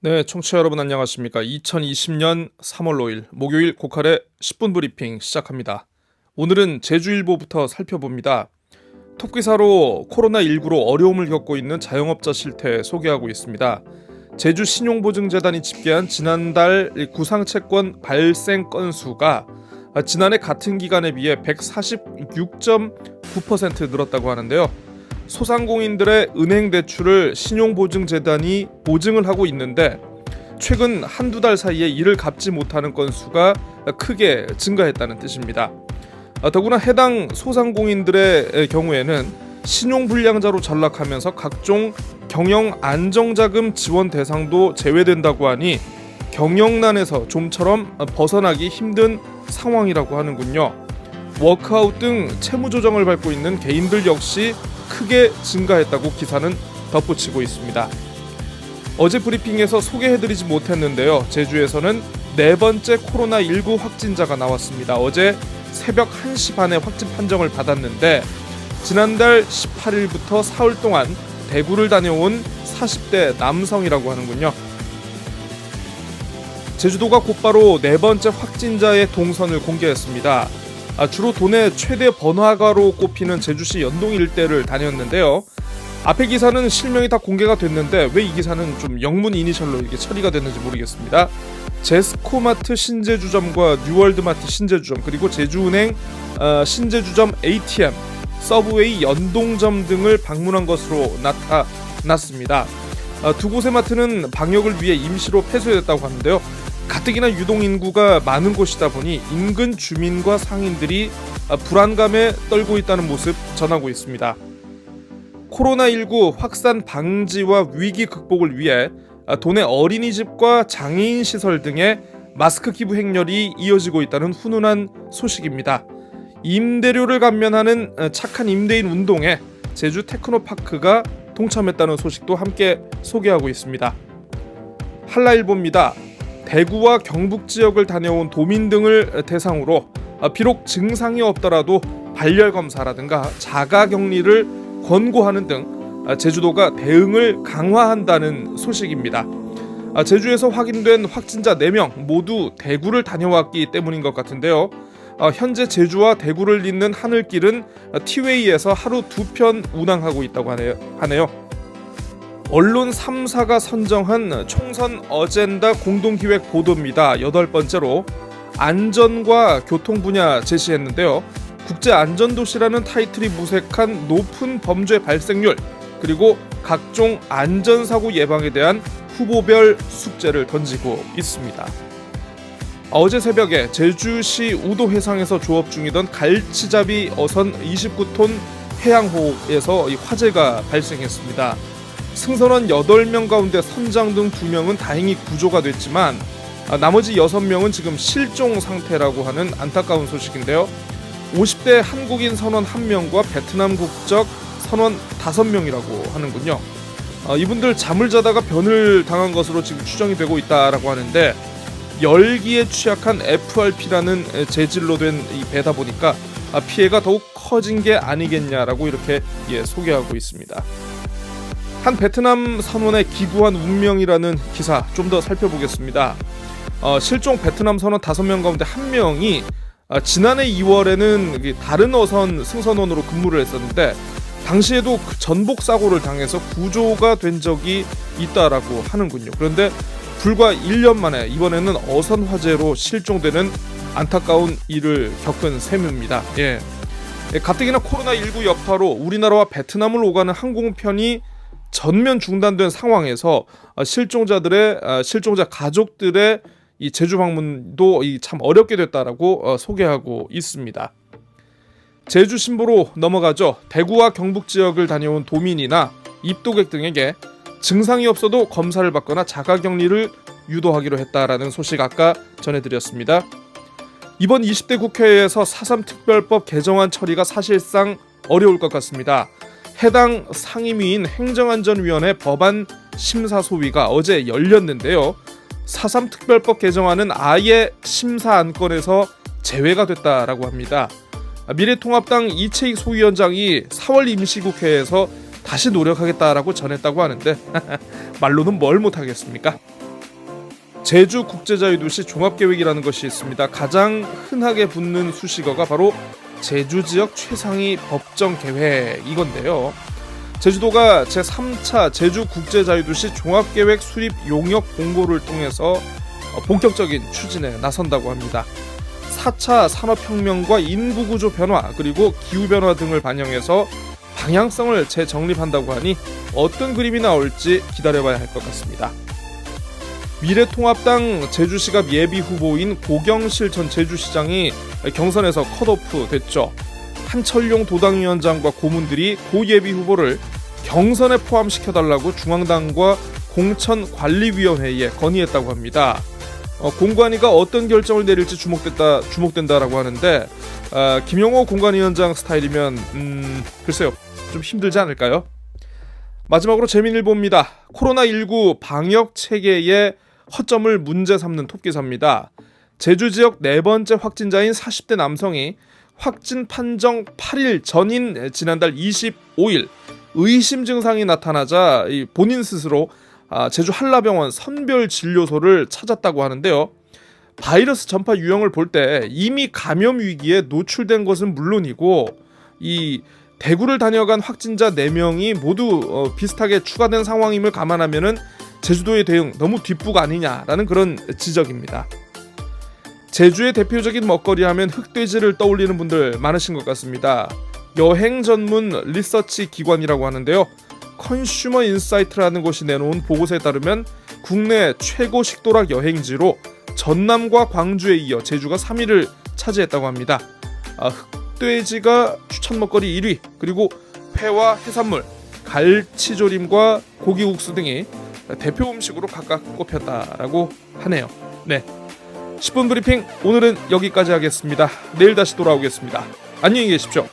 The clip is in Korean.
네, 청취자 여러분 안녕하십니까? 2020년 3월 5일 목요일 고칼의 10분 브리핑 시작합니다. 오늘은 제주일보부터 살펴봅니다. 톱기사로 코로나19로 어려움을 겪고 있는 자영업자 실태 소개하고 있습니다. 제주신용보증재단이 집계한 지난달 구상채권 발생 건수가 지난해 같은 기간에 비해 146.9% 늘었다고 하는데요. 소상공인들의 은행 대출을 신용보증재단이 보증을 하고 있는데 최근 한두 달 사이에 이를 갚지 못하는 건수가 크게 증가했다는 뜻입니다. 더구나 해당 소상공인들의 경우에는 신용불량자로 전락하면서 각종 경영안정자금 지원 대상도 제외된다고 하니 경영난에서 좀처럼 벗어나기 힘든 상황이라고 하는군요. 워크아웃 등 채무조정을 밟고 있는 개인들 역시 크게 증가했다고 기사는 덧붙이고 있습니다. 어제 브리핑에서 소개해드리지 못했는데요. 제주에서는 네 번째 코로나19 확진자가 나왔습니다. 어제 새벽 1시 반에 확진 판정을 받았는데 지난달 18일부터 사흘 동안 대구를 다녀온 40대 남성이라고 하는군요. 제주도가 곧바로 네 번째 확진자의 동선을 공개했습니다. 주로 도내 최대 번화가로 꼽히는 제주시 연동 일대를 다녔는데요. 앞에 기사는 실명이 다 공개가 됐는데 왜 이 기사는 좀 영문 이니셜로 이렇게 처리가 됐는지 모르겠습니다. 제스코마트 신제주점과 뉴월드마트 신제주점 그리고 제주은행 신제주점 ATM, 서브웨이 연동점 등을 방문한 것으로 나타났습니다. 두 곳의 마트는 방역을 위해 임시로 폐쇄됐다고 하는데요. 가뜩이나 유동인구가 많은 곳이다 보니 인근 주민과 상인들이 불안감에 떨고 있다는 모습 전하고 있습니다. 코로나19 확산 방지와 위기 극복을 위해 도내 어린이집과 장애인 시설 등의 마스크 기부 행렬이 이어지고 있다는 훈훈한 소식입니다. 임대료를 감면하는 착한 임대인 운동에 제주 테크노파크가 동참했다는 소식도 함께 소개하고 있습니다. 한라일보입니다. 대구와 경북 지역을 다녀온 도민 등을 대상으로 비록 증상이 없더라도 발열검사라든가 자가격리를 권고하는 등 제주도가 대응을 강화한다는 소식입니다. 제주에서 확인된 확진자 4명 모두 대구를 다녀왔기 때문인 것 같은데요. 현재 제주와 대구를 잇는 하늘길은 티웨이에서 하루 2편 운항하고 있다고 하네요. 언론 3사가 선정한 총선 어젠다 공동기획 보도입니다. 8번째로 안전과 교통 분야 제시했는데요. 국제안전도시라는 타이틀이 무색한 높은 범죄 발생률 그리고 각종 안전사고 예방에 대한 후보별 숙제를 던지고 있습니다. 어제 새벽에 제주시 우도해상에서 조업 중이던 갈치잡이 어선 29톤 해양호에서 화재가 발생했습니다. 승선원 8명 가운데 선장등 2명은 다행히 구조가 됐지만 나머지 6명은 지금 실종 상태라고 하는 안타까운 소식인데요. 50대 한국인 선원 1명과 베트남 국적 선원 5명이라고 하는군요. 이분들 잠을 자다가 변을 당한 것으로 지금 추정이 되고 있다라고 하는데 열기에 취약한 FRP라는 재질로 된 이 배다 보니까 피해가 더욱 커진 게 아니겠냐라고 이렇게 소개하고 있습니다. 한 베트남 선원의 기구한 운명이라는 기사 좀 더 살펴보겠습니다. 실종 베트남 선원 5명 가운데 1명이 지난해 2월에는 다른 어선 승선원으로 근무를 했었는데 당시에도 그 전복 사고를 당해서 구조가 된 적이 있다라고 하는군요. 그런데 불과 1년 만에 이번에는 어선 화재로 실종되는 안타까운 일을 겪은 셈입니다. 가뜩이나 코로나19 여파로 우리나라와 베트남을 오가는 항공편이 전면 중단된 상황에서 실종자 가족들의 이 제주 방문도 참 어렵게 됐다라고 소개하고 있습니다. 제주 신보로 넘어가죠. 대구와 경북 지역을 다녀온 도민이나 입도객 등에게 증상이 없어도 검사를 받거나 자가격리를 유도하기로 했다라는 소식 아까 전해드렸습니다. 이번 20대 국회에서 4.3 특별법 개정안 처리가 사실상 어려울 것 같습니다. 해당 상임위인 행정안전위원회 법안 심사 소위가 어제 열렸는데요. 4.3 특별법 개정안은 아예 심사 안건에서 제외가 됐다라고 합니다. 미래통합당 이채익 소위원장이 4월 임시국회에서 다시 노력하겠다라고 전했다고 하는데 말로는 뭘 못하겠습니까? 제주 국제자유도시 종합계획이라는 것이 있습니다. 가장 흔하게 붙는 수식어가 바로 제주 지역 최상위 법정 계획 이건데요. 제주도가 제3차 제주 국제자유도시 종합계획 수립 용역 공고를 통해서 본격적인 추진에 나선다고 합니다. 4차 산업혁명과 인구구조 변화 그리고 기후변화 등을 반영해서 방향성을 재정립한다고 하니 어떤 그림이 나올지 기다려봐야 할 것 같습니다. 미래통합당 제주시갑 예비후보인 고경실 전 제주시장이 경선에서 컷오프 됐죠. 한철용 도당위원장과 고문들이 고 예비후보를 경선에 포함시켜달라고 중앙당과 공천관리위원회에 건의했다고 합니다. 공관위가 어떤 결정을 내릴지 주목된다라고 하는데 김용호 공관위원장 스타일이면 글쎄요, 좀 힘들지 않을까요? 마지막으로 재미일보입니다. 코로나19 방역 체계의 허점을 문제 삼는 톱기사입니다. 제주 지역 네 번째 확진자인 40대 남성이 확진 판정 8일 전인 지난달 25일 의심 증상이 나타나자 본인 스스로 제주 한라병원 선별진료소를 찾았다고 하는데요. 바이러스 전파 유형을 볼 때 이미 감염 위기에 노출된 것은 물론이고 이 대구를 다녀간 확진자 4명이 모두 비슷하게 추가된 상황임을 감안하면은 제주도의 대응 너무 뒷북 아니냐라는 그런 지적입니다. 제주의 대표적인 먹거리 하면 흑돼지를 떠올리는 분들 많으신 것 같습니다. 여행 전문 리서치 기관이라고 하는데요. 컨슈머 인사이트라는 곳이 내놓은 보고서에 따르면 국내 최고 식도락 여행지로 전남과 광주에 이어 제주가 3위를 차지했다고 합니다. 흑돼지가 추천 먹거리 1위, 그리고 회와 해산물, 갈치조림과 고기국수 등이 대표 음식으로 각각 꼽혔다라고 하네요. 네, 10분 브리핑 오늘은 여기까지 하겠습니다. 내일 다시 돌아오겠습니다. 안녕히 계십시오.